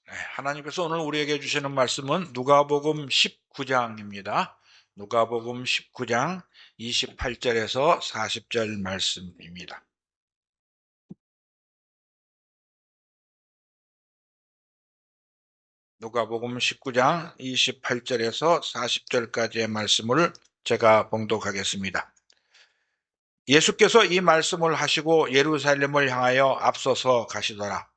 네, 하나님께서 오늘 우리에게 주시는 말씀은 누가복음 19장입니다. 누가복음 19장 28절에서 40절 말씀입니다. 누가복음 19장 28절에서 40절까지의 말씀을 제가 봉독하겠습니다. 예수께서 이 말씀을 하시고 예루살렘을 향하여 앞서서 가시더라.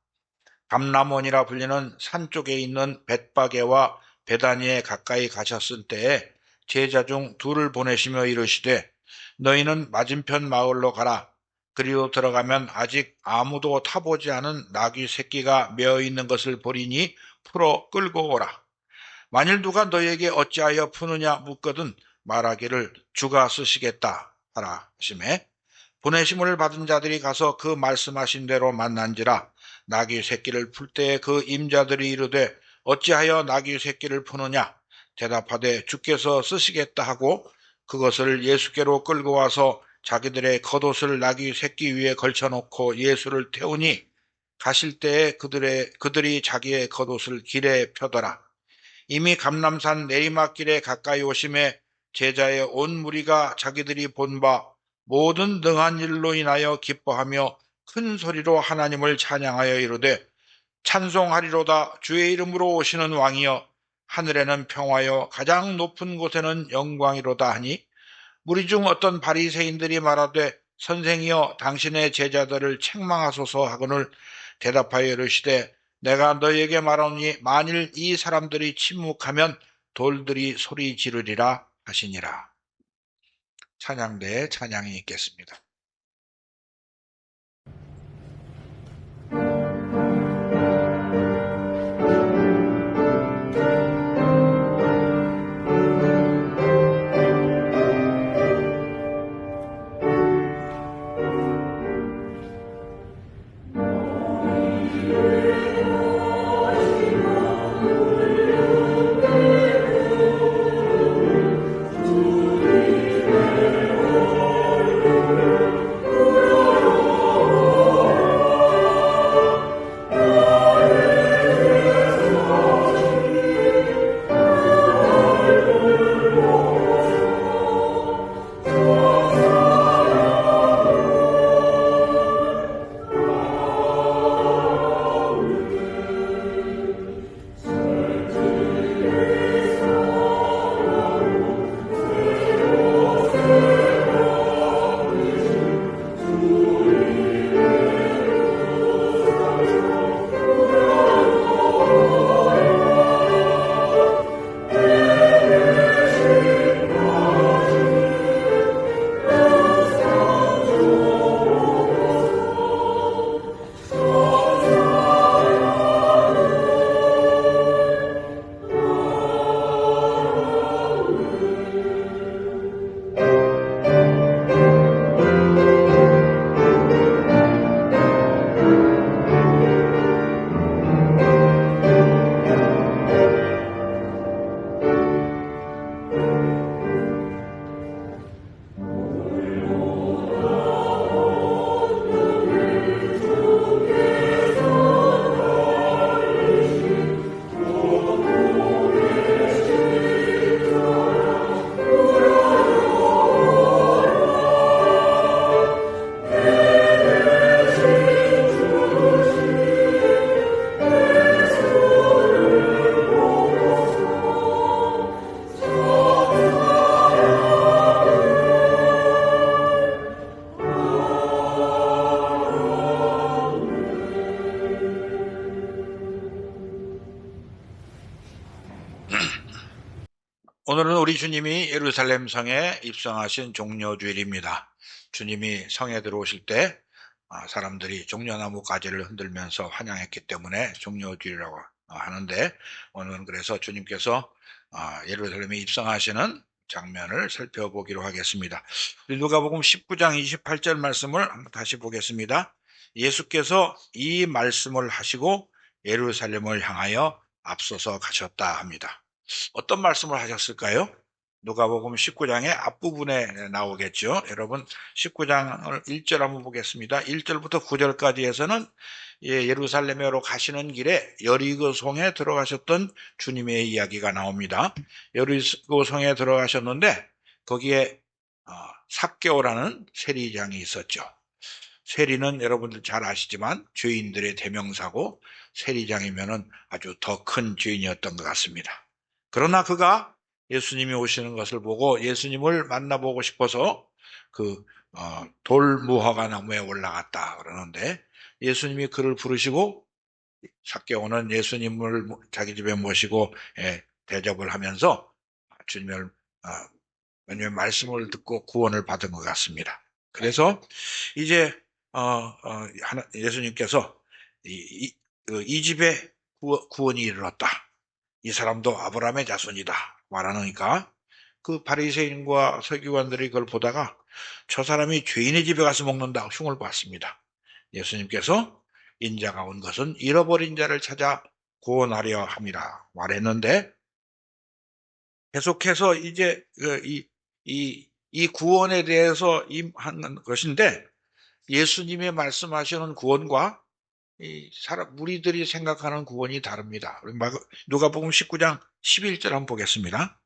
감람원이라 불리는 산 쪽에 있는 벳바게와 베다니에 가까이 가셨을 때에 제자 중 둘을 보내시며 이르시되 너희는 맞은편 마을로 가라. 그리로 들어가면 아직 아무도 타보지 않은 나귀 새끼가 메어 있는 것을 보리니 풀어 끌고 오라. 만일 누가 너희에게 어찌하여 푸느냐 묻거든 말하기를 주가 쓰시겠다 하라 하시매 보내심을 받은 자들이 가서 그 말씀하신 대로 만난지라. 나귀 새끼를 풀 때에 그 임자들이 이르되 어찌하여 나귀 새끼를 푸느냐 대답하되 주께서 쓰시겠다 하고 그것을 예수께로 끌고 와서 자기들의 겉옷을 나귀 새끼 위에 걸쳐놓고 예수를 태우니 가실 때에 그들이 자기의 겉옷을 길에 펴더라. 이미 감람산 내리막길에 가까이 오심에 제자의 온 무리가 자기들이 본 바 모든 능한 일로 인하여 기뻐하며 큰 소리로 하나님을 찬양하여 이르되 찬송하리로다. 주의 이름으로 오시는 왕이여 하늘에는 평화여 가장 높은 곳에는 영광이로다 하니 무리 중 어떤 바리새인들이 말하되 선생이여 당신의 제자들을 책망하소서 하거늘 대답하여 이르시되 내가 너희에게 말하노니 만일 이 사람들이 침묵하면 돌들이 소리 지르리라 하시니라. 찬양대에 찬양이 있겠습니다. 오늘은 우리 주님이 예루살렘 성에 입성하신 종려주일입니다. 주님이 성에 들어오실 때 사람들이 종려나무 가지를 흔들면서 환영했기 때문에 종려주일이라고 하는데 오늘은 그래서 주님께서 예루살렘에 입성하시는 장면을 살펴보기로 하겠습니다. 누가복음 19장 28절 말씀을 한번 다시 보겠습니다. 예수께서 이 말씀을 하시고 예루살렘을 향하여 앞서서 가셨다 합니다. 어떤 말씀을 하셨을까요? 누가복음 19장의 앞부분에 나오겠죠. 여러분 19장을 1절 한번 보겠습니다. 1절부터 9절까지에서는 예루살렘으로 가시는 길에 여리고성에 들어가셨던 주님의 이야기가 나옵니다. 여리고성에 들어가셨는데 거기에 삭개오라는 세리장이 있었죠. 세리는 여러분들 잘 아시지만 죄인들의 대명사고 세리장이면은 아주 더 큰 죄인이었던 것 같습니다. 그러나 그가 예수님이 오시는 것을 보고 예수님을 만나보고 싶어서 그 돌무화과 나무에 올라갔다 그러는데 예수님이 그를 부르시고 삭개오는 예수님을 자기 집에 모시고 대접을 하면서 주님을 왜냐하면 말씀을 듣고 구원을 받은 것 같습니다. 그래서 이제 예수님께서 이 집에 구원이 이르렀다. 이 사람도 아브라함의 자손이다. 말하니까 그 바리새인과 서기관들이 그걸 보다가 저 사람이 죄인의 집에 가서 먹는다 흉을 봤습니다. 예수님께서 인자가 온 것은 잃어버린 자를 찾아 구원하려 함이라 말했는데 계속해서 이제 이 구원에 대해서 임하는 것인데 예수님의 말씀하시는 구원과 무리들이 생각하는 구원이 다릅니다. 누가복음 19장 11절 한번 보겠습니다.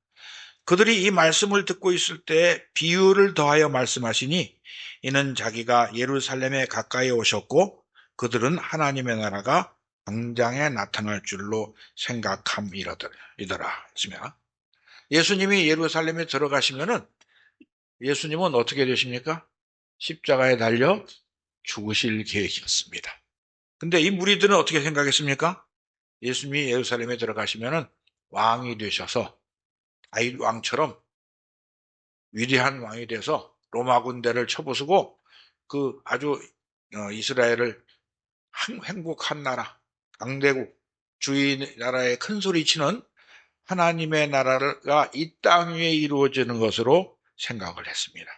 그들이 이 말씀을 듣고 있을 때 비유를 더하여 말씀하시니 이는 자기가 예루살렘에 가까이 오셨고 그들은 하나님의 나라가 당장에 나타날 줄로 생각함이더라 했습니다. 예수님이 예루살렘에 들어가시면은 예수님은 어떻게 되십니까? 십자가에 달려 죽으실 계획이었습니다. 근데 이 무리들은 어떻게 생각했습니까? 예수님이 예루살렘에 들어가시면은 왕이 되셔서 다윗 왕처럼 위대한 왕이 돼서 로마 군대를 쳐부수고 그 아주 이스라엘을 행복한 나라, 강대국, 주의 나라에 큰 소리 치는 하나님의 나라가 이 땅 위에 이루어지는 것으로 생각을 했습니다.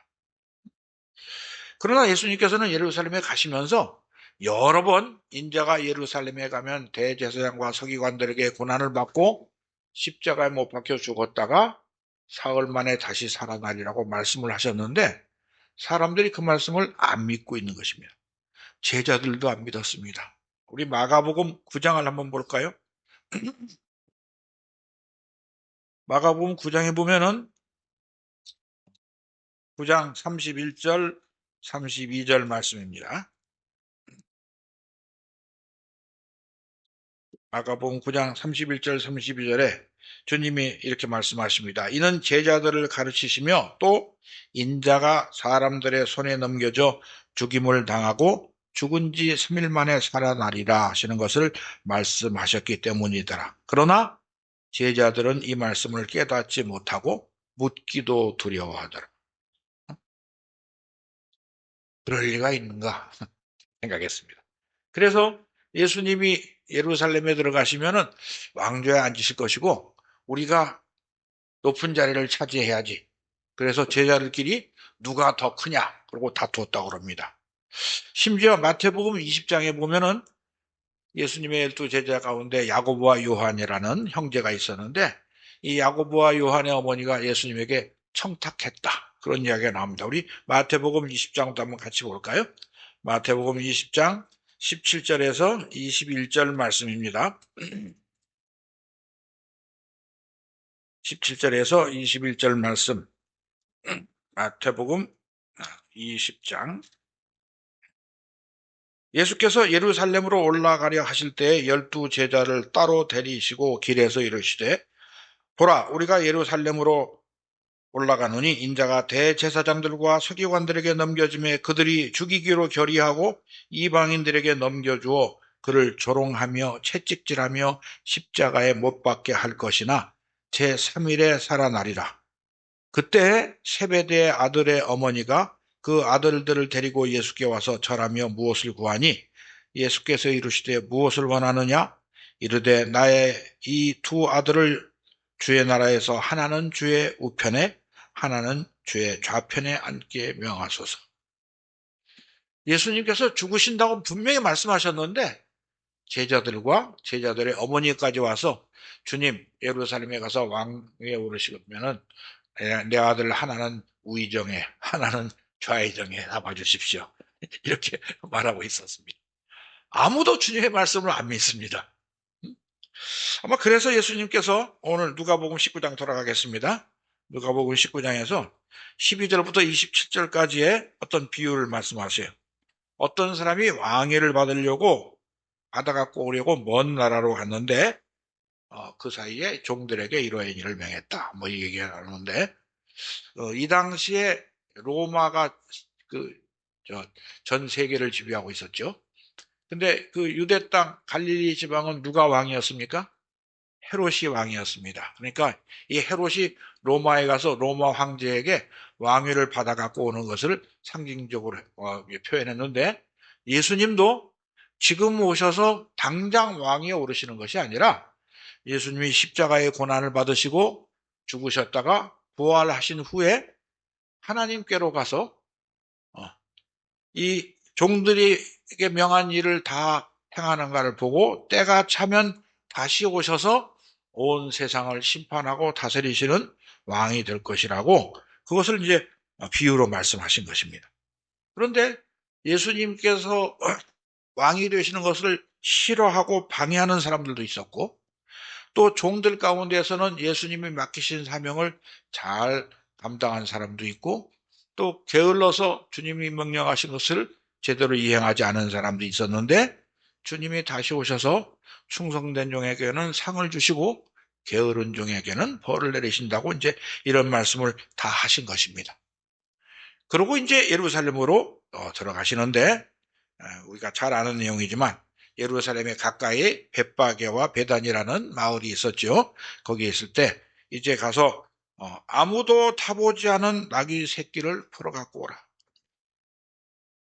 그러나 예수님께서는 예루살렘에 가시면서 여러 번 인자가 예루살렘에 가면 대제사장과 서기관들에게 고난을 받고 십자가에 못 박혀 죽었다가 사흘 만에 다시 살아나리라고 말씀을 하셨는데 사람들이 그 말씀을 안 믿고 있는 것입니다. 제자들도 안 믿었습니다. 우리 마가복음 9장을 한번 볼까요? 마가복음 9장에 보면은 9장 31절, 32절 말씀입니다. 마가복음 9장 31절, 32절에 주님이 이렇게 말씀하십니다. 이는 제자들을 가르치시며 또 인자가 사람들의 손에 넘겨져 죽임을 당하고 죽은 지 3일 만에 살아나리라 하시는 것을 말씀하셨기 때문이더라. 그러나 제자들은 이 말씀을 깨닫지 못하고 묻기도 두려워하더라. 그럴 리가 있는가 생각했습니다. 그래서 예수님이 예루살렘에 들어가시면은 왕좌에 앉으실 것이고 우리가 높은 자리를 차지해야지. 그래서 제자들끼리 누가 더 크냐 그러고 다투었다고 그럽니다. 심지어 마태복음 20장에 보면은 예수님의 12 제자 가운데 야고보와 요한이라는 형제가 있었는데 이 야고보와 요한의 어머니가 예수님에게 청탁했다. 그런 이야기가 나옵니다. 우리 마태복음 20장도 한번 같이 볼까요? 마태복음 20장 17절에서 21절 말씀입니다. 17절에서 21절 말씀. 마태복음 20장. 예수께서 예루살렘으로 올라가려 하실 때 12 제자를 따로 데리시고 길에서 이르시되 보라 우리가 예루살렘으로 올라가노니 인자가 대제사장들과 서기관들에게 넘겨짐에 그들이 죽이기로 결의하고 이방인들에게 넘겨주어 그를 조롱하며 채찍질하며 십자가에 못 박게 할 것이나 제3일에 살아나리라. 그때 세베대의 아들의 어머니가 그 아들들을 데리고 예수께 와서 절하며 무엇을 구하니 예수께서 이르시되 무엇을 원하느냐 이르되 나의 이 두 아들을 주의 나라에서 하나는 주의 우편에 하나는 주의 좌편에 앉게 명하소서. 예수님께서 죽으신다고 분명히 말씀하셨는데 제자들과 제자들의 어머니까지 와서 주님 예루살렘에 가서 왕위에 오르시면은 내 아들 하나는 우의정에, 하나는 좌의정에 담아주십시오. 이렇게 말하고 있었습니다. 아무도 주님의 말씀을 안 믿습니다. 아마 그래서 예수님께서 오늘 누가복음 19장 돌아가겠습니다. 누가복음 19장에서 12절부터 27절까지의 어떤 비유를 말씀하세요. 어떤 사람이 왕위를 받으려고 받아갖고 오려고 먼 나라로 갔는데 그 사이에 종들에게 이러한 일을 명했다. 뭐 이 얘기가 나오는데 이 당시에 로마가 전 세계를 지배하고 있었죠. 근데 그 유대 땅 갈릴리 지방은 누가 왕이었습니까? 헤롯이 왕이었습니다. 그러니까 이 헤롯이 로마에 가서 로마 황제에게 왕위를 받아 갖고 오는 것을 상징적으로 표현했는데 예수님도 지금 오셔서 당장 왕위에 오르시는 것이 아니라 예수님이 십자가의 고난을 받으시고 죽으셨다가 부활하신 후에 하나님께로 가서 이 종들에게 명한 일을 다 행하는가를 보고 때가 차면 다시 오셔서 온 세상을 심판하고 다스리시는 왕이 될 것이라고 그것을 이제 비유로 말씀하신 것입니다. 그런데 예수님께서 왕이 되시는 것을 싫어하고 방해하는 사람들도 있었고 또 종들 가운데서는 예수님이 맡기신 사명을 잘 감당한 사람도 있고 또 게을러서 주님이 명령하신 것을 제대로 이행하지 않은 사람도 있었는데 주님이 다시 오셔서 충성된 종에게는 상을 주시고 게으른 종에게는 벌을 내리신다고 이제 이런 말씀을 다 하신 것입니다. 그리고 이제 예루살렘으로 들어가시는데 우리가 잘 아는 내용이지만 예루살렘에 가까이 벳바게와 베단이라는 마을이 있었죠. 거기에 있을 때 이제 가서 아무도 타보지 않은 나귀 새끼를 풀어 갖고 오라.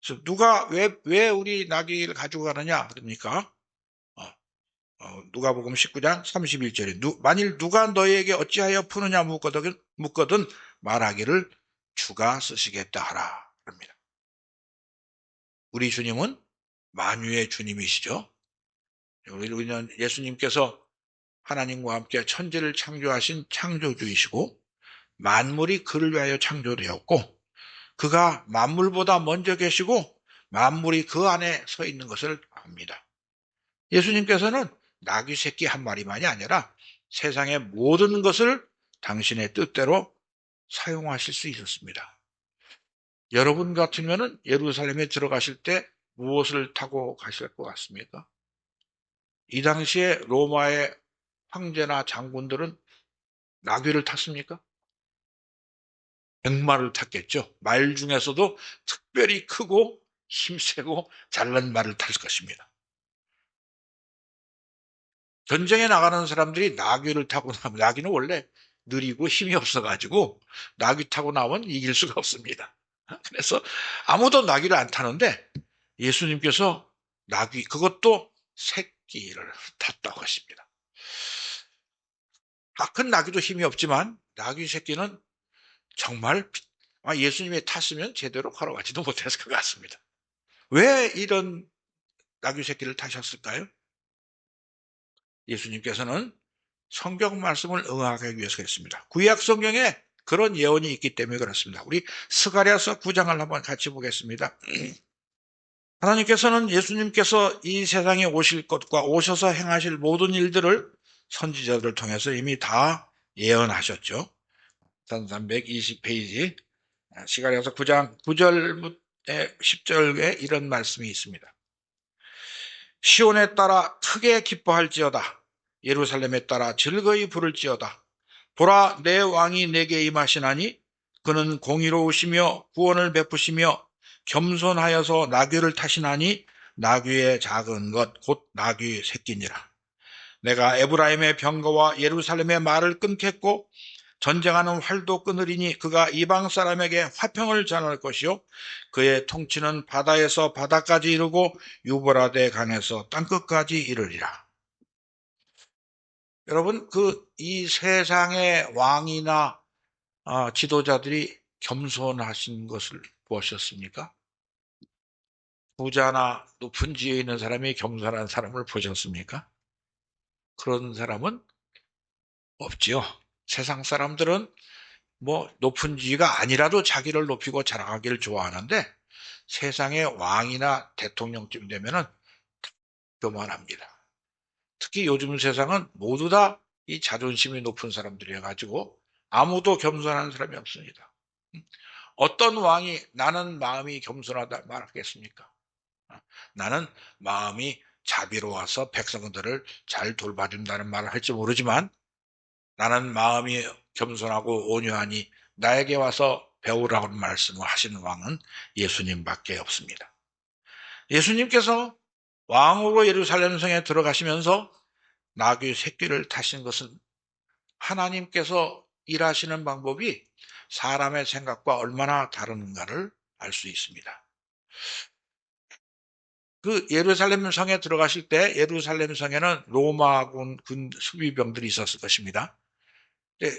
그래서 누가 왜 우리 나귀를 가지고 가느냐 그러니까 누가복음 19장 31절에 만일 누가 너희에게 어찌하여 푸느냐 묻거든 말하기를 주가 쓰시겠다 하라 합니다. 우리 주님은 만유의 주님이시죠. 우리는 예수님께서 하나님과 함께 천지를 창조하신 창조주이시고 만물이 그를 위하여 창조되었고 그가 만물보다 먼저 계시고 만물이 그 안에 서 있는 것을 압니다. 예수님께서는 나귀 새끼 한 마리만이 아니라 세상의 모든 것을 당신의 뜻대로 사용하실 수 있었습니다. 여러분 같으면 예루살렘에 들어가실 때 무엇을 타고 가실 것 같습니까? 이 당시에 로마의 황제나 장군들은 나귀를 탔습니까? 백마를 탔겠죠. 말 중에서도 특별히 크고 힘세고 잘난 말을 탈 것입니다. 전쟁에 나가는 사람들이 나귀를 타고 나면 나귀는 원래 느리고 힘이 없어가지고 나귀 타고 나면 이길 수가 없습니다. 그래서 아무도 나귀를 안 타는데 예수님께서 나귀 그것도 새끼를 탔다고 하십니다. 큰 나귀도 힘이 없지만 나귀 새끼는 정말 예수님이 탔으면 제대로 걸어가지도 못했을 것 같습니다. 왜 이런 나귀 새끼를 타셨을까요? 예수님께서는 성경 말씀을 응하기 위해서 그랬습니다. 구약 성경에 그런 예언이 있기 때문에 그렇습니다. 우리 스가랴서 9장을 한번 같이 보겠습니다. 하나님께서는 예수님께서 이 세상에 오실 것과 오셔서 행하실 모든 일들을 선지자들을 통해서 이미 다 예언하셨죠. 1320페이지 스가랴서 9장 9절부터 10절에 이런 말씀이 있습니다. 시온에 따라 크게 기뻐할지어다. 예루살렘에 따라 즐거이 부를지어다. 보라 내 왕이 내게 임하시나니 그는 공의로우시며 구원을 베푸시며 겸손하여서 나귀를 타시나니 나귀의 작은 것 곧 나귀 새끼니라. 내가 에브라임의 병거와 예루살렘의 말을 끊겠고 전쟁하는 활도 끊으리니 그가 이방 사람에게 화평을 전할 것이요 그의 통치는 바다에서 바다까지 이르고 유브라데 강에서 땅끝까지 이르리라. 여러분 이 세상의 왕이나 지도자들이 겸손하신 것을 보셨습니까? 부자나 높은 지위에 있는 사람이 겸손한 사람을 보셨습니까? 그런 사람은 없지요. 세상 사람들은 뭐 높은 지위가 아니라도 자기를 높이고 자랑하기를 좋아하는데 세상의 왕이나 대통령쯤 되면은 교만합니다. 특히 요즘 세상은 모두 다 이 자존심이 높은 사람들이어 가지고 아무도 겸손한 사람이 없습니다. 어떤 왕이 나는 마음이 겸손하다 말하겠습니까? 나는 마음이 자비로워서 백성들을 잘 돌봐준다는 말을 할지 모르지만 나는 마음이 겸손하고 온유하니 나에게 와서 배우라고 말씀을 하시는 왕은 예수님밖에 없습니다. 예수님께서 왕으로 예루살렘 성에 들어가시면서 나귀 새끼를 타신 것은 하나님께서 일하시는 방법이 사람의 생각과 얼마나 다른가를 알 수 있습니다. 그 예루살렘 성에 들어가실 때 예루살렘 성에는 로마군 군 수비병들이 있었을 것입니다. 근데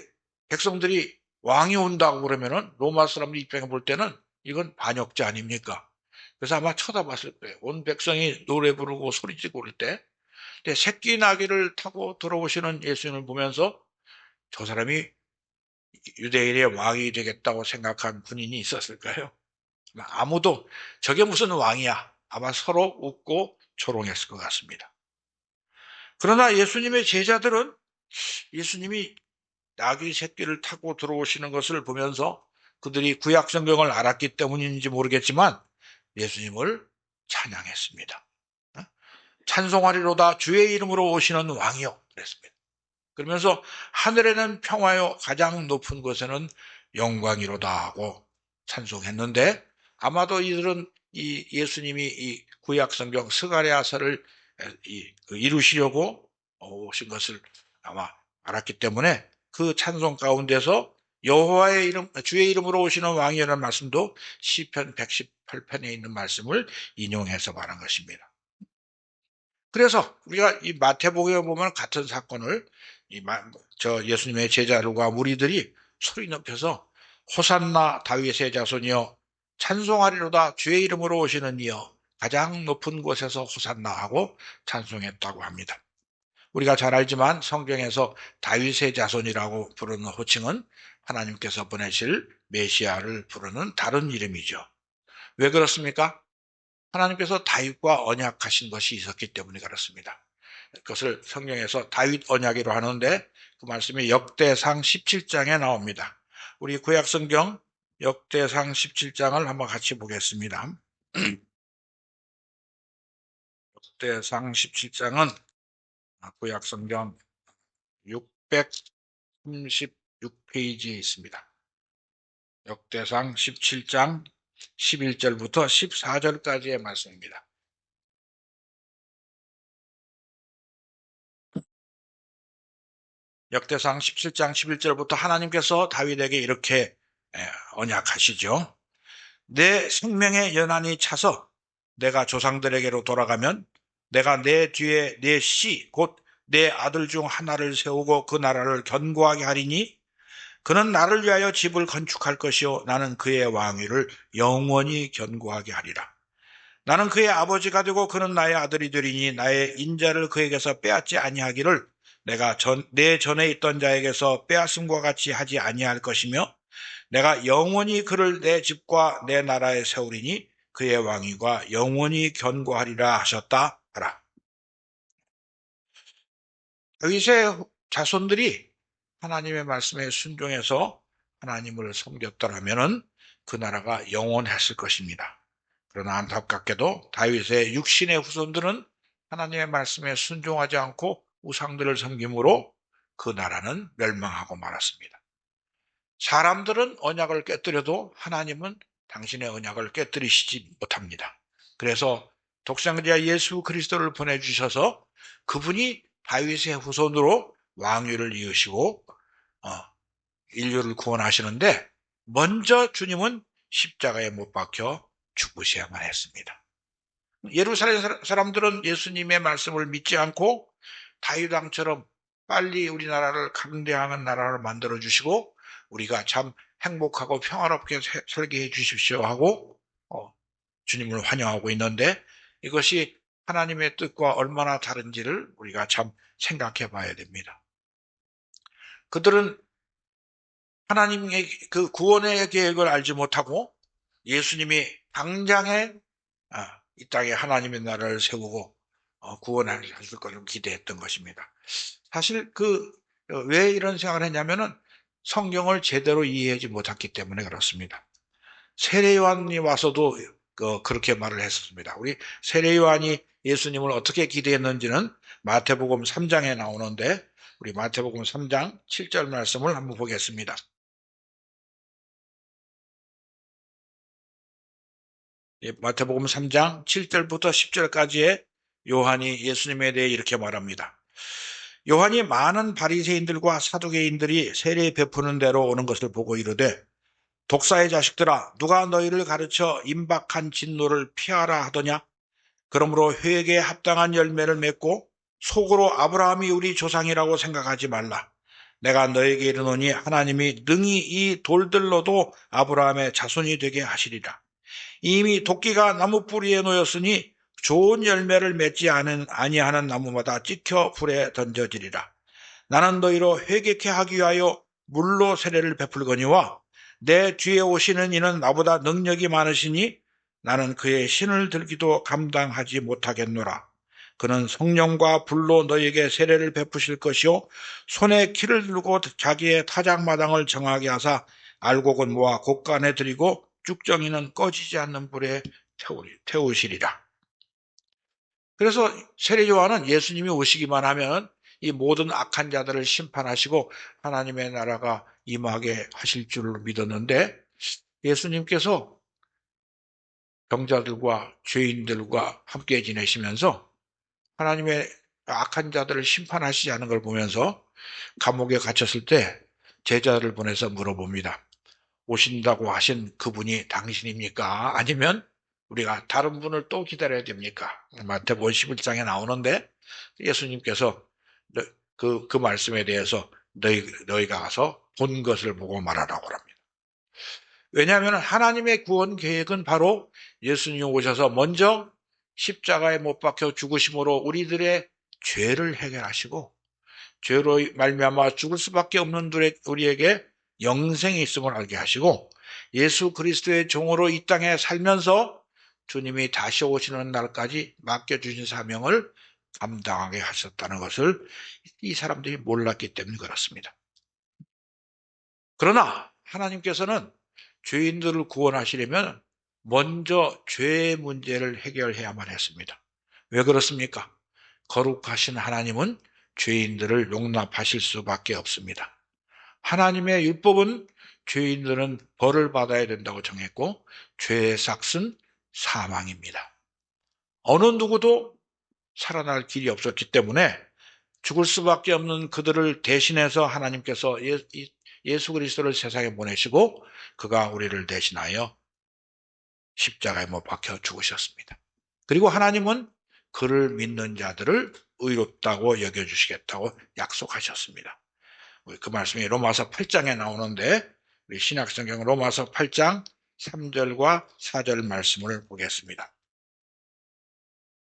백성들이 왕이 온다고 그러면은 로마 사람들 입장에 볼 때는 이건 반역자 아닙니까? 그래서 아마 쳐다봤을 거예요. 온 백성이 노래 부르고 소리 지르고 그럴 때. 근데 새끼 나귀를 타고 들어오시는 예수님을 보면서 저 사람이 유대인의 왕이 되겠다고 생각한 군인이 있었을까요? 아무도 저게 무슨 왕이야? 아마 서로 웃고 조롱했을 것 같습니다. 그러나 예수님의 제자들은 예수님이 나귀 새끼를 타고 들어오시는 것을 보면서 그들이 구약 성경을 알았기 때문인지 모르겠지만 예수님을 찬양했습니다. 찬송하리로다 주의 이름으로 오시는 왕이요 그랬습니다. 그러면서 하늘에는 평화요 가장 높은 곳에는 영광이로다 하고 찬송했는데 아마도 이들은 이 예수님이 이 구약 성경 스가랴서를 이루시려고 오신 것을 아마 알았기 때문에 그 찬송 가운데서 여호와의 이름 주의 이름으로 오시는 왕이라는 말씀도 시편 118편에 있는 말씀을 인용해서 말한 것입니다. 그래서 우리가 이 마태복음에 보면 같은 사건을 저 예수님의 제자들과 무리들이 소리 높여서 호산나 다윗의 자손이여 찬송하리로다 주의 이름으로 오시는 이여 가장 높은 곳에서 호산나 하고 찬송했다고 합니다. 우리가 잘 알지만 성경에서 다윗의 자손이라고 부르는 호칭은 하나님께서 보내실 메시아를 부르는 다른 이름이죠. 왜 그렇습니까? 하나님께서 다윗과 언약하신 것이 있었기 때문에 그렇습니다. 그것을 성경에서 다윗 언약이로 하는데 그 말씀이 역대상 17장에 나옵니다. 우리 구약 성경 역대상 17장을 한번 같이 보겠습니다. 역대상 17장은 구약 성경 636페이지에 있습니다. 역대상 17장 11절부터 14절까지의 말씀입니다. 역대상 17장 11절부터 하나님께서 다윗에게 이렇게 언약하시죠. 내 생명의 연한이 차서 내가 조상들에게로 돌아가면 내가 내 뒤에 내 씨, 곧 내 아들 중 하나를 세우고 그 나라를 견고하게 하리니 그는 나를 위하여 집을 건축할 것이요 나는 그의 왕위를 영원히 견고하게 하리라. 나는 그의 아버지가 되고 그는 나의 아들이 되리니 나의 인자를 그에게서 빼앗지 아니하기를 내가 내 전에 있던 자에게서 빼앗음과 같이 하지 아니할 것이며 내가 영원히 그를 내 집과 내 나라에 세우리니 그의 왕위가 영원히 견고하리라 하셨다 하라. 다윗의 자손들이 하나님의 말씀에 순종해서 하나님을 섬겼더라면은 그 나라가 영원했을 것입니다. 그러나 안타깝게도 다윗의 육신의 후손들은 하나님의 말씀에 순종하지 않고 우상들을 섬김으로 그 나라는 멸망하고 말았습니다. 사람들은 언약을 깨뜨려도 하나님은 당신의 언약을 깨뜨리시지 못합니다. 그래서 독생자 예수 그리스도를 보내주셔서 그분이 다윗의 후손으로 왕위를 이으시고 인류를 구원하시는데 먼저 주님은 십자가에 못 박혀 죽으셔야만 했습니다. 예루살렘 사람들은 예수님의 말씀을 믿지 않고 다윗 왕처럼 빨리 우리나라를 강대하는 나라를 만들어 주시고 우리가 참 행복하고 평화롭게 살게 해 주십시오 하고 주님을 환영하고 있는데 이것이 하나님의 뜻과 얼마나 다른지를 우리가 참 생각해 봐야 됩니다. 그들은 하나님의 그 구원의 계획을 알지 못하고 예수님이 당장에 이 땅에 하나님의 나라를 세우고 구원하실 것을 기대했던 것입니다. 사실 왜 이런 생각을 했냐면은 성경을 제대로 이해하지 못했기 때문에 그렇습니다. 세례요한이 와서도 그렇게 말을 했었습니다. 우리 세례요한이 예수님을 어떻게 기대했는지는 마태복음 3장에 나오는데 우리 마태복음 3장 7절 말씀을 한번 보겠습니다. 예, 마태복음 3장 7절부터 10절까지의 요한이 예수님에 대해 이렇게 말합니다. 요한이 많은 바리새인들과 사두개인들이 세례 베푸는 대로 오는 것을 보고 이르되 독사의 자식들아 누가 너희를 가르쳐 임박한 진노를 피하라 하더냐. 그러므로 회개에 합당한 열매를 맺고 속으로 아브라함이 우리 조상이라고 생각하지 말라. 내가 너에게 이르노니 하나님이 능히 이 돌들로도 아브라함의 자손이 되게 하시리라. 이미 도끼가 나무 뿌리에 놓였으니 좋은 열매를 맺지 아니하는 나무마다 찍혀 불에 던져지리라. 나는 너희로 회개케 하기 위하여 물로 세례를 베풀거니와 내 뒤에 오시는 이는 나보다 능력이 많으시니 나는 그의 신을 들기도 감당하지 못하겠노라. 그는 성령과 불로 너희에게 세례를 베푸실 것이요 손에 키를 들고 자기의 타작마당을 정하게 하사 알곡은 모아 곡간에 들이고 쭉정이는 꺼지지 않는 불에 태우시리라. 그래서 세례 요한은 예수님이 오시기만 하면 이 모든 악한 자들을 심판하시고 하나님의 나라가 임하게 하실 줄로 믿었는데 예수님께서 병자들과 죄인들과 함께 지내시면서 하나님의 악한 자들을 심판하시지 않은 걸 보면서 감옥에 갇혔을 때 제자를 보내서 물어봅니다. 오신다고 하신 그분이 당신입니까? 아니면 우리가 다른 분을 또 기다려야 됩니까? 마태복음 11장에 나오는데 예수님께서 그 말씀에 대해서 너희가 가서 본 것을 보고 말하라고 합니다. 왜냐하면 하나님의 구원 계획은 바로 예수님이 오셔서 먼저 십자가에 못 박혀 죽으심으로 우리들의 죄를 해결하시고 죄로 말미암아 죽을 수밖에 없는 우리에게 영생이 있음을 알게 하시고 예수 그리스도의 종으로 이 땅에 살면서 주님이 다시 오시는 날까지 맡겨주신 사명을 감당하게 하셨다는 것을 이 사람들이 몰랐기 때문에 그렇습니다. 그러나 하나님께서는 죄인들을 구원하시려면 먼저 죄의 문제를 해결해야만 했습니다. 왜 그렇습니까? 거룩하신 하나님은 죄인들을 용납하실 수밖에 없습니다. 하나님의 율법은 죄인들은 벌을 받아야 된다고 정했고 죄의 삭은 사망입니다. 어느 누구도 살아날 길이 없었기 때문에 죽을 수밖에 없는 그들을 대신해서 하나님께서 예수 그리스도를 세상에 보내시고 그가 우리를 대신하여 십자가에 못 박혀 죽으셨습니다. 그리고 하나님은 그를 믿는 자들을 의롭다고 여겨주시겠다고 약속하셨습니다. 그 말씀이 로마서 8장에 나오는데 우리 신약성경 로마서 8장 3절과 4절 말씀을 보겠습니다.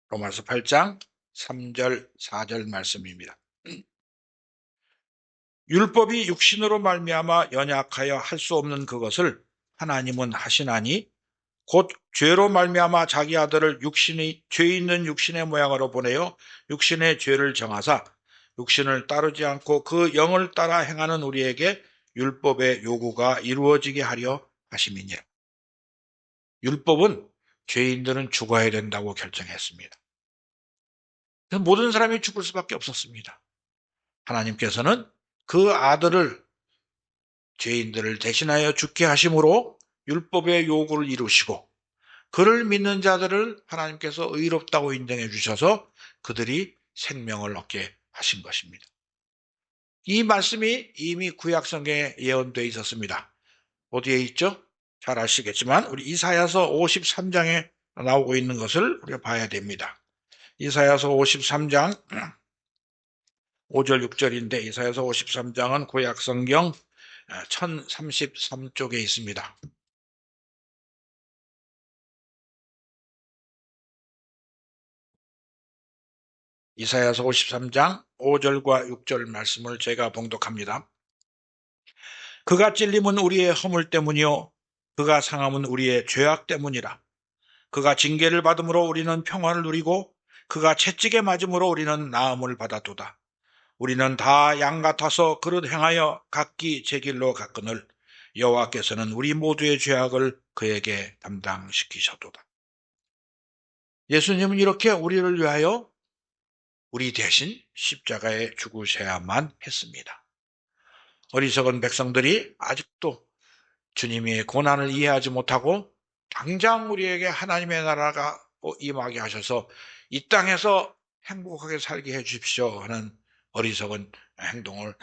로마서 8장 3절 4절 말씀입니다. 율법이 육신으로 말미암아 연약하여 할 수 없는 그것을 하나님은 하시나니 곧 죄로 말미암아 자기 아들을 죄 있는 육신의 모양으로 보내어 육신의 죄를 정하사 육신을 따르지 않고 그 영을 따라 행하는 우리에게 율법의 요구가 이루어지게 하려 하심이니라. 율법은 죄인들은 죽어야 된다고 결정했습니다. 모든 사람이 죽을 수밖에 없었습니다. 하나님께서는 그 아들을 죄인들을 대신하여 죽게 하심으로 율법의 요구를 이루시고 그를 믿는 자들을 하나님께서 의롭다고 인정해 주셔서 그들이 생명을 얻게 하신 것입니다. 이 말씀이 이미 구약성경에 예언되어 있었습니다. 어디에 있죠? 잘 아시겠지만 우리 이사야서 53장에 나오고 있는 것을 우리가 봐야 됩니다. 이사야서 53장 5절 6절인데 이사야서 53장은 구약성경 1033쪽에 있습니다. 이사야서 53장 5절과 6절 말씀을 제가 봉독합니다. 그가 찔림은 우리의 허물 때문이요 그가 상함은 우리의 죄악 때문이라. 그가 징계를 받음으로 우리는 평화를 누리고 그가 채찍에 맞음으로 우리는 나음을 받았도다. 우리는 다 양 같아서 그릇 행하여 각기 제 길로 갔거늘 여호와께서는 우리 모두의 죄악을 그에게 담당시키셨도다. 예수님은 이렇게 우리를 위하여 우리 대신 십자가에 죽으셔야만 했습니다. 어리석은 백성들이 아직도 주님의 고난을 이해하지 못하고 당장 우리에게 하나님의 나라가 임하게 하셔서 이 땅에서 행복하게 살게 해 주십시오 하는 어리석은 행동을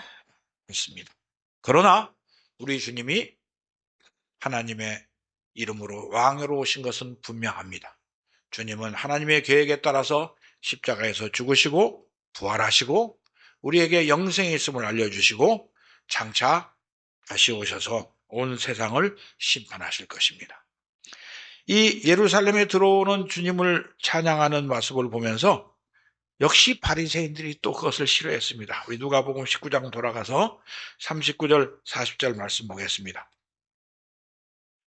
했습니다. 그러나 우리 주님이 하나님의 이름으로 왕으로 오신 것은 분명합니다. 주님은 하나님의 계획에 따라서 십자가에서 죽으시고 부활하시고 우리에게 영생이 있음을 알려주시고 장차 다시 오셔서 온 세상을 심판하실 것입니다. 이 예루살렘에 들어오는 주님을 찬양하는 모습을 보면서 역시 바리새인들이 또 그것을 싫어했습니다. 우리 누가복음 19장 돌아가서 39절 40절 말씀 보겠습니다.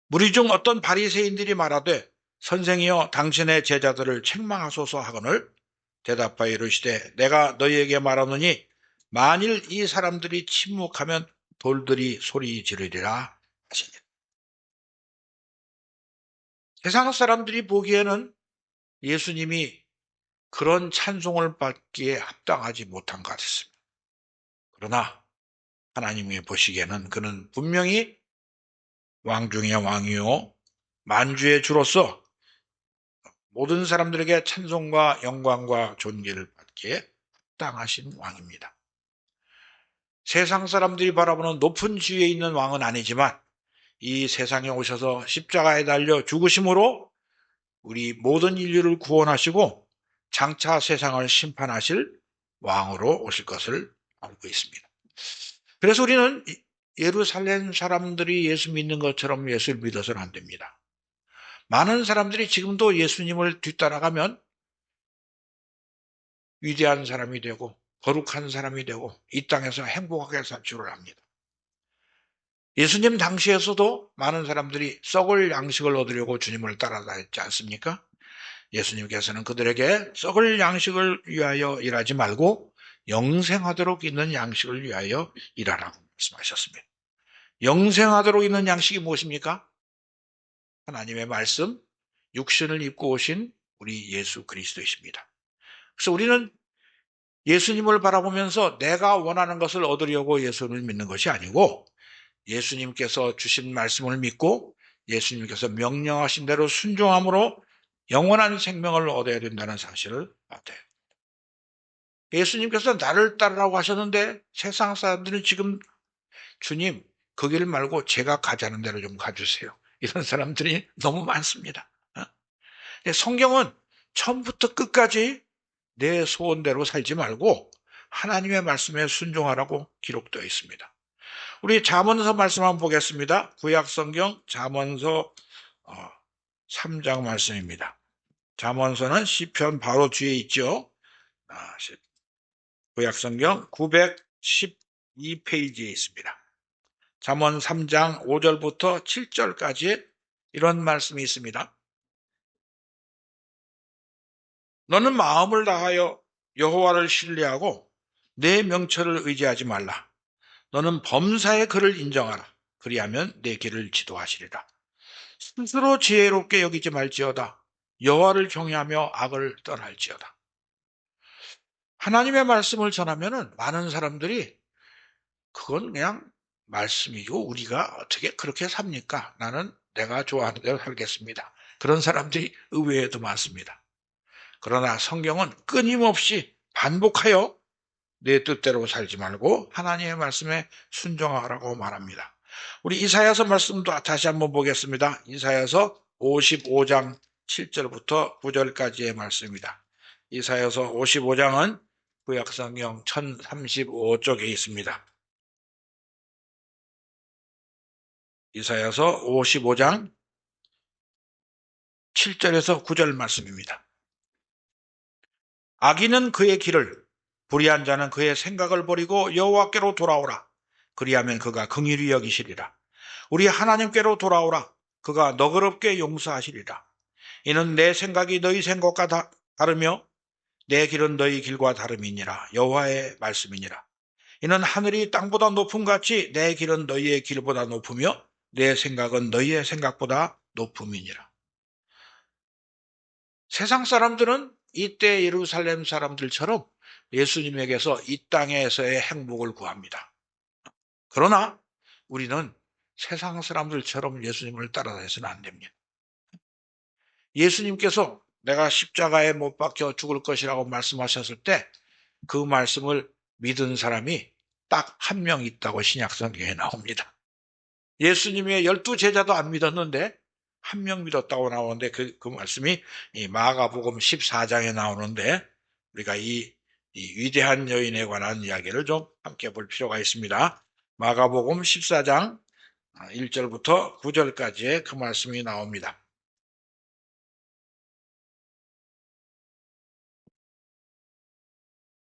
무리 중 어떤 바리새인들이 말하되 선생이여 당신의 제자들을 책망하소서 하거늘 대답하여 이르시되 내가 너희에게 말하노니 만일 이 사람들이 침묵하면 돌들이 소리 지르리라 하시니. 세상 사람들이 보기에는 예수님이 그런 찬송을 받기에 합당하지 못한 것 같습니다. 그러나 하나님이 보시기에는 그는 분명히 왕 중의 왕이요 만주의 주로서 모든 사람들에게 찬송과 영광과 존귀를 받기에 합당하신 왕입니다. 세상 사람들이 바라보는 높은 지위에 있는 왕은 아니지만 이 세상에 오셔서 십자가에 달려 죽으심으로 우리 모든 인류를 구원하시고 장차 세상을 심판하실 왕으로 오실 것을 알고 있습니다. 그래서 우리는 예루살렘 사람들이 예수 믿는 것처럼 예수를 믿어서는 안 됩니다. 많은 사람들이 지금도 예수님을 뒤따라가면 위대한 사람이 되고 거룩한 사람이 되고 이 땅에서 행복하게 살 줄을 압니다. 예수님 당시에서도 많은 사람들이 썩을 양식을 얻으려고 주님을 따라다녔지 않습니까? 예수님께서는 그들에게 썩을 양식을 위하여 일하지 말고 영생하도록 있는 양식을 위하여 일하라고 말씀하셨습니다. 영생하도록 있는 양식이 무엇입니까? 하나님의 말씀, 육신을 입고 오신 우리 예수 그리스도이십니다. 그래서 우리는 예수님을 바라보면서 내가 원하는 것을 얻으려고 예수를 믿는 것이 아니고 예수님께서 주신 말씀을 믿고 예수님께서 명령하신 대로 순종함으로 영원한 생명을 얻어야 된다는 사실을 알아요. 예수님께서 나를 따르라고 하셨는데 세상 사람들은 지금 주님 그 길 말고 제가 가자는 대로 좀 가주세요. 이런 사람들이 너무 많습니다. 성경은 처음부터 끝까지 내 소원대로 살지 말고 하나님의 말씀에 순종하라고 기록되어 있습니다. 우리 잠언서 말씀 한번 보겠습니다. 구약성경 잠언서 3장 말씀입니다. 잠언서는 시편 바로 뒤에 있죠. 구약성경 912페이지에 있습니다. 잠언 3장 5절부터 7절까지 이런 말씀이 있습니다. 너는 마음을 다하여 여호와를 신뢰하고 내 명철을 의지하지 말라. 너는 범사의 그를 인정하라. 그리하면 내 길을 지도하시리라. 스스로 지혜롭게 여기지 말지어다. 여호와를 경외하며 악을 떠날지어다. 하나님의 말씀을 전하면은 많은 사람들이 그건 그냥 말씀이고 우리가 어떻게 그렇게 삽니까? 나는 내가 좋아하는 대로 살겠습니다. 그런 사람들이 의외에도 많습니다. 그러나 성경은 끊임없이 반복하여 내 뜻대로 살지 말고 하나님의 말씀에 순종하라고 말합니다. 우리 이사야서 말씀도 다시 한번 보겠습니다. 이사야서 55장 7절부터 9절까지의 말씀입니다. 이사야서 55장은 구약성경 1035쪽에 있습니다. 이사야서 55장 7절에서 9절 말씀입니다. 악인은 그의 길을, 불의한 자는 그의 생각을 버리고 여호와께로 돌아오라. 그리하면 그가 긍휼히 여기시리라. 우리 하나님께로 돌아오라. 그가 너그럽게 용서하시리라. 이는 내 생각이 너희 생각과 다르며 내 길은 너희 길과 다름이니라. 여호와의 말씀이니라. 이는 하늘이 땅보다 높음 같이 내 길은 너희의 길보다 높으며 내 생각은 너희의 생각보다 높음이니라. 세상 사람들은 이때 예루살렘 사람들처럼 예수님에게서 이 땅에서의 행복을 구합니다. 그러나 우리는 세상 사람들처럼 예수님을 따라다녀서는 안 됩니다. 예수님께서 내가 십자가에 못 박혀 죽을 것이라고 말씀하셨을 때 그 말씀을 믿은 사람이 딱 한 명 있다고 신약성경에 나옵니다. 예수님의 12제자도 안 믿었는데 한 명 믿었다고 나오는데 그 말씀이 이 마가복음 14장에 나오는데 우리가 이 위대한 여인에 관한 이야기를 좀 함께 볼 필요가 있습니다. 마가복음 14장 1절부터 9절까지의 그 말씀이 나옵니다.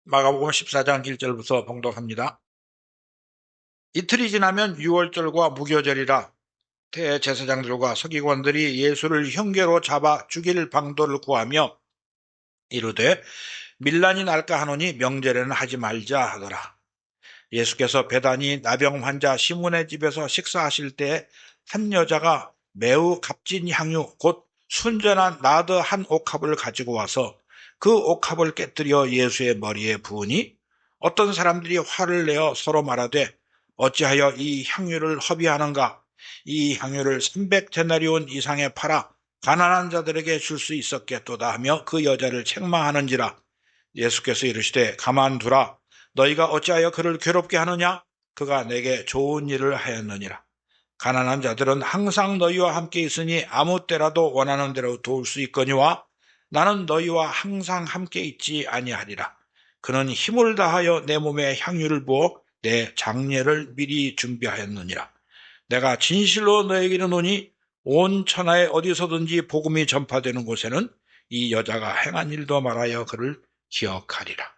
마가복음 14장 1절부터 봉독합니다. 이틀이 지나면 유월절과 무교절이라 대제사장들과 서기관들이 예수를 형계로 잡아 죽일 방도를 구하며 이르되 밀란이 날까 하노니 명절에는 하지 말자 하더라. 예수께서 베다니 나병 환자 시몬의 집에서 식사하실 때 한 여자가 매우 값진 향유 곧 순전한 나드 한 옥합을 가지고 와서 그 옥합을 깨뜨려 예수의 머리에 부으니 어떤 사람들이 화를 내어 서로 말하되 어찌하여 이 향유를 허비하는가? 이 향유를 300데나리온 이상에 팔아 가난한 자들에게 줄 수 있었겠도다 하며 그 여자를 책망하는지라. 예수께서 이르시되 가만두라. 너희가 어찌하여 그를 괴롭게 하느냐? 그가 내게 좋은 일을 하였느니라. 가난한 자들은 항상 너희와 함께 있으니 아무 때라도 원하는 대로 도울 수 있거니와 나는 너희와 항상 함께 있지 아니하리라. 그는 힘을 다하여 내 몸에 향유를 부어 내 장례를 미리 준비하였느니라. 내가 진실로 너에게 이르노니 온 천하에 어디서든지 복음이 전파되는 곳에는 이 여자가 행한 일도 말하여 그를 기억하리라.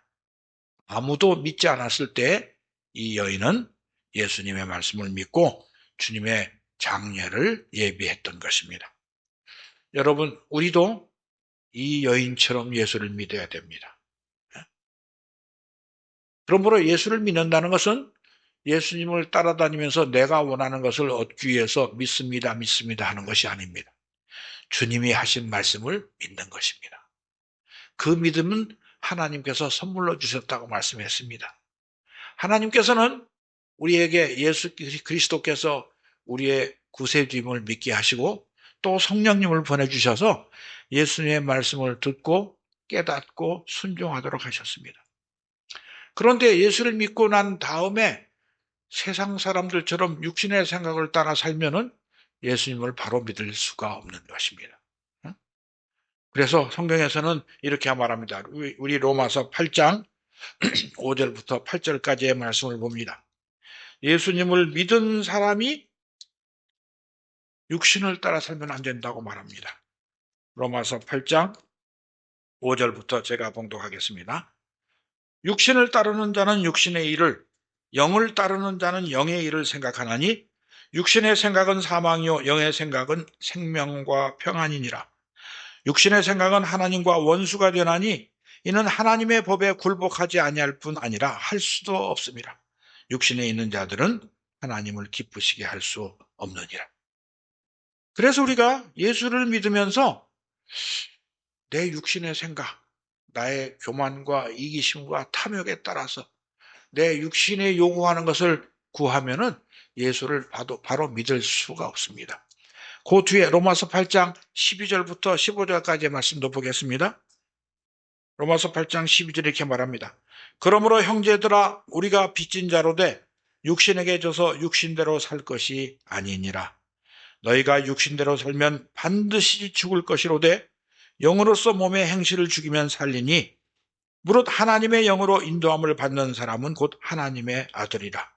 아무도 믿지 않았을 때 이 여인은 예수님의 말씀을 믿고 주님의 장례를 예비했던 것입니다. 여러분, 우리도 이 여인처럼 예수를 믿어야 됩니다. 그러므로 예수를 믿는다는 것은 예수님을 따라다니면서 내가 원하는 것을 얻기 위해서 믿습니다, 믿습니다 하는 것이 아닙니다. 주님이 하신 말씀을 믿는 것입니다. 그 믿음은 하나님께서 선물로 주셨다고 말씀했습니다. 하나님께서는 우리에게 예수 그리스도께서 우리의 구세주임을 믿게 하시고 또 성령님을 보내주셔서 예수님의 말씀을 듣고 깨닫고 순종하도록 하셨습니다. 그런데 예수를 믿고 난 다음에 세상 사람들처럼 육신의 생각을 따라 살면은 예수님을 바로 믿을 수가 없는 것입니다. 그래서 성경에서는 이렇게 말합니다. 우리 로마서 8장 5절부터 8절까지의 말씀을 봅니다. 예수님을 믿은 사람이 육신을 따라 살면 안 된다고 말합니다. 로마서 8장 5절부터 제가 봉독하겠습니다. 육신을 따르는 자는 육신의 일을, 영을 따르는 자는 영의 일을 생각하나니 육신의 생각은 사망이요 영의 생각은 생명과 평안이니라. 육신의 생각은 하나님과 원수가 되나니 이는 하나님의 법에 굴복하지 아니할 뿐 아니라 할 수도 없습니다. 육신에 있는 자들은 하나님을 기쁘시게 할 수 없느니라. 그래서 우리가 예수를 믿으면서 내 육신의 생각, 나의 교만과 이기심과 탐욕에 따라서 내 육신에 요구하는 것을 구하면은 예수를 바로 믿을 수가 없습니다. 그 뒤에 로마서 8장 12절부터 15절까지의 말씀도 보겠습니다. 로마서 8장 12절 이렇게 말합니다. 그러므로 형제들아 우리가 빚진 자로 돼 육신에게 져서 육신대로 살 것이 아니니라. 너희가 육신대로 살면 반드시 죽을 것이로되 영으로서 몸의 행실을 죽이면 살리니 무릇 하나님의 영으로 인도함을 받는 사람은 곧 하나님의 아들이라.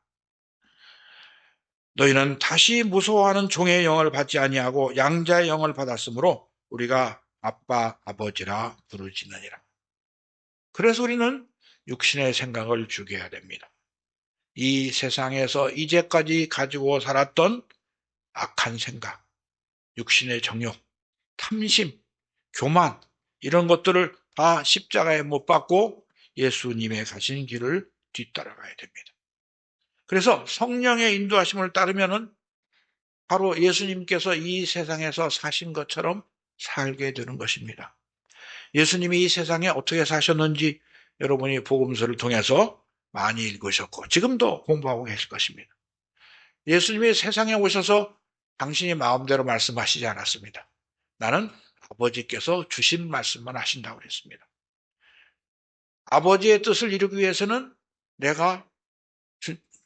너희는 다시 무서워하는 종의 영을 받지 아니하고 양자의 영을 받았으므로 우리가 아빠 아버지라 부르짖느니라. 그래서 우리는 육신의 생각을 죽여야 됩니다. 이 세상에서 이제까지 가지고 살았던 악한 생각, 육신의 정욕, 탐심, 교만 이런 것들을 다 십자가에 못 박고 예수님의 가신 길을 뒤따라가야 됩니다. 그래서 성령의 인도하심을 따르면은 바로 예수님께서 이 세상에서 사신 것처럼 살게 되는 것입니다. 예수님이 이 세상에 어떻게 사셨는지 여러분이 복음서를 통해서 많이 읽으셨고 지금도 공부하고 계실 것입니다. 예수님이 세상에 오셔서 당신이 마음대로 말씀하시지 않았습니다. 나는 아버지께서 주신 말씀만 하신다고 했습니다. 아버지의 뜻을 이루기 위해서는 내가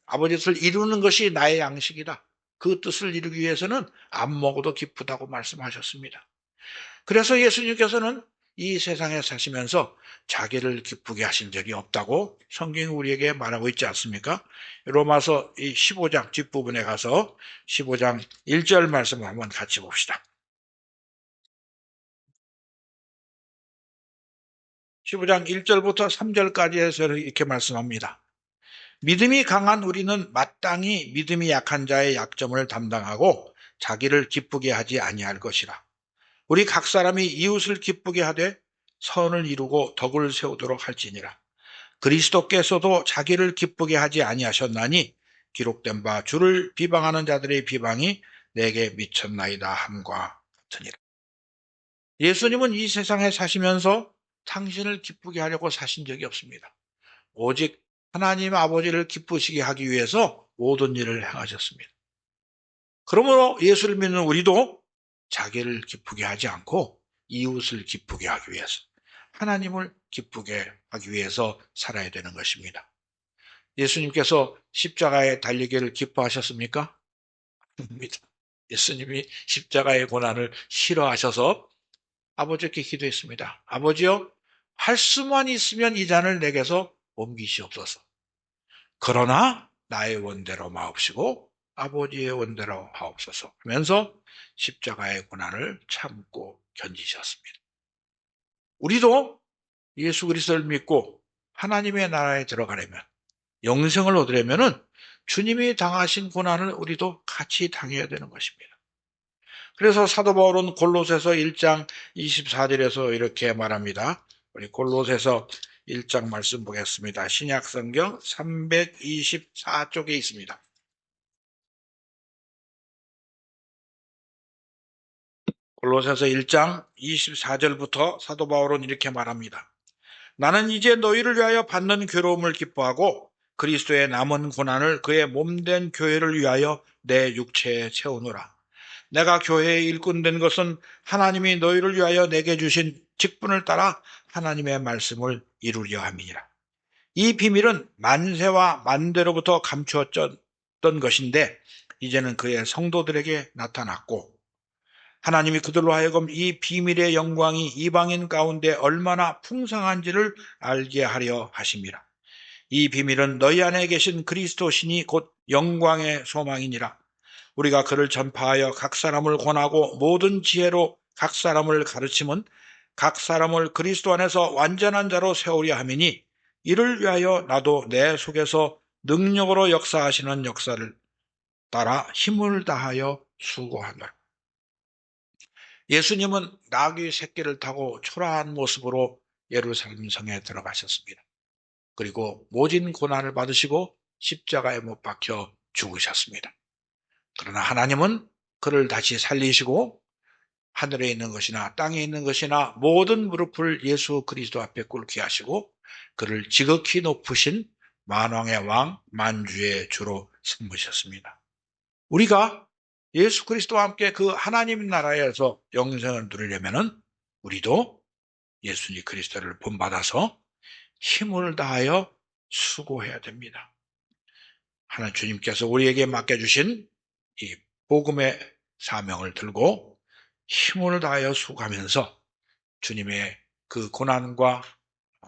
아버지의 뜻을 이루는 것이 나의 양식이다. 그 뜻을 이루기 위해서는 안 먹어도 기쁘다고 말씀하셨습니다. 그래서 예수님께서는 이 세상에 사시면서 자기를 기쁘게 하신 적이 없다고 성경이 우리에게 말하고 있지 않습니까? 로마서 15장 뒷부분에 가서 15장 1절 말씀을 한번 같이 봅시다. 15장 1절부터 3절까지 해서 이렇게 말씀합니다. 믿음이 강한 우리는 마땅히 믿음이 약한 자의 약점을 담당하고 자기를 기쁘게 하지 아니할 것이라. 우리 각 사람이 이웃을 기쁘게 하되 선을 이루고 덕을 세우도록 할지니라. 그리스도께서도 자기를 기쁘게 하지 아니하셨나니 기록된 바 주를 비방하는 자들의 비방이 내게 미쳤나이다 함과 같으니라. 예수님은 이 세상에 사시면서 당신을 기쁘게 하려고 사신 적이 없습니다. 오직 하나님 아버지를 기쁘시게 하기 위해서 모든 일을 행하셨습니다. 그러므로 예수를 믿는 우리도 자기를 기쁘게 하지 않고 이웃을 기쁘게 하기 위해서, 하나님을 기쁘게 하기 위해서 살아야 되는 것입니다. 예수님께서 십자가에 달리기를 기뻐하셨습니까? 아닙니다. 예수님이 십자가의 고난을 싫어하셔서 아버지께 기도했습니다. 아버지여, 할 수만 있으면 이 잔을 내게서 옮기시옵소서. 그러나 나의 원대로 마옵시고 아버지의 원대로 하옵소서 하면서 십자가의 고난을 참고 견디셨습니다. 우리도 예수 그리스도를 믿고 하나님의 나라에 들어가려면, 영생을 얻으려면 주님이 당하신 고난을 우리도 같이 당해야 되는 것입니다. 그래서 사도 바울은 골로새서 1장 24절에서 이렇게 말합니다. 우리 골로새서 1장 말씀 보겠습니다. 신약 성경 324쪽에 있습니다. 골로새서 1장 24절부터 사도 바울은 이렇게 말합니다. 나는 이제 너희를 위하여 받는 괴로움을 기뻐하고 그리스도의 남은 고난을 그의 몸된 교회를 위하여 내 육체에 채우노라. 내가 교회의 일꾼 된 것은 하나님이 너희를 위하여 내게 주신 직분을 따라 하나님의 말씀을 이루려 함이니라. 이 비밀은 만세와 만대로부터 감추었던 것인데 이제는 그의 성도들에게 나타났고 하나님이 그들로 하여금 이 비밀의 영광이 이방인 가운데 얼마나 풍성한지를 알게 하려 하심이라. 이 비밀은 너희 안에 계신 그리스도 신이 곧 영광의 소망이니라. 우리가 그를 전파하여 각 사람을 권하고 모든 지혜로 각 사람을 가르침은 각 사람을 그리스도 안에서 완전한 자로 세우려 함이니 이를 위하여 나도 내 속에서 능력으로 역사하시는 역사를 따라 힘을 다하여 수고하노라. 예수님은 나귀 새끼를 타고 초라한 모습으로 예루살렘 성에 들어가셨습니다. 그리고 모진 고난을 받으시고 십자가에 못 박혀 죽으셨습니다. 그러나 하나님은 그를 다시 살리시고 하늘에 있는 것이나 땅에 있는 것이나 모든 무릎을 예수 그리스도 앞에 꿇게 하시고 그를 지극히 높으신 만왕의 왕 만주의 주로 삼으셨습니다. 우리가 예수 그리스도와 함께 그 하나님 나라에서 영생을 누리려면 우리도 예수님 그리스도를 본받아서 힘을 다하여 수고해야 됩니다. 하나님 주님께서 우리에게 맡겨주신 이 복음의 사명을 들고 힘을 다하여 수고하면서 주님의 그 고난과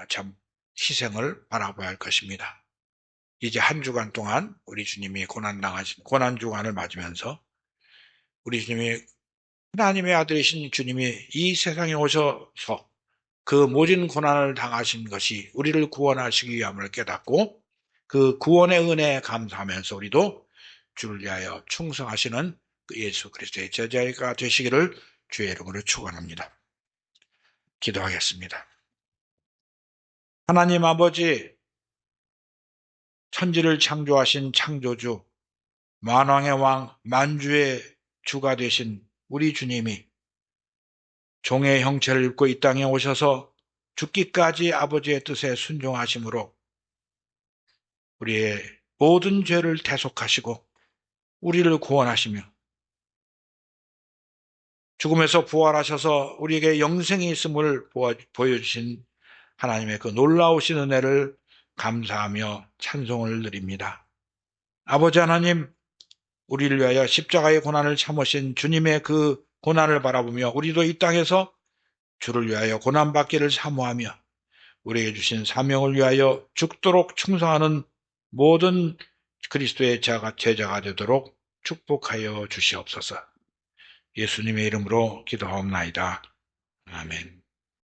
참 희생을 바라봐야 할 것입니다. 이제 한 주간 동안 우리 주님이 고난당하신 고난주간을 맞으면서 우리 주님이 하나님의 아들이신 주님이 이 세상에 오셔서 그 모진 고난을 당하신 것이 우리를 구원하시기 위함을 깨닫고 그 구원의 은혜에 감사하면서 우리도 주를 위하여 충성하시는 그 예수 그리스도의 제자가 되시기를 주의 이름으로 축원합니다. 기도하겠습니다. 하나님 아버지, 천지를 창조하신 창조주, 만왕의 왕, 만주의 주가 되신 우리 주님이 종의 형체를 입고 이 땅에 오셔서 죽기까지 아버지의 뜻에 순종하심으로 우리의 모든 죄를 대속하시고 우리를 구원하시며 죽음에서 부활하셔서 우리에게 영생이 있음을 보여주신 하나님의 그 놀라우신 은혜를 감사하며 찬송을 드립니다. 아버지 하나님, 우리를 위하여 십자가의 고난을 참으신 주님의 그 고난을 바라보며 우리도 이 땅에서 주를 위하여 고난받기를 사모하며 우리에게 주신 사명을 위하여 죽도록 충성하는 모든 그리스도의 제자가 되도록 축복하여 주시옵소서. 예수님의 이름으로 기도하옵나이다. 아멘.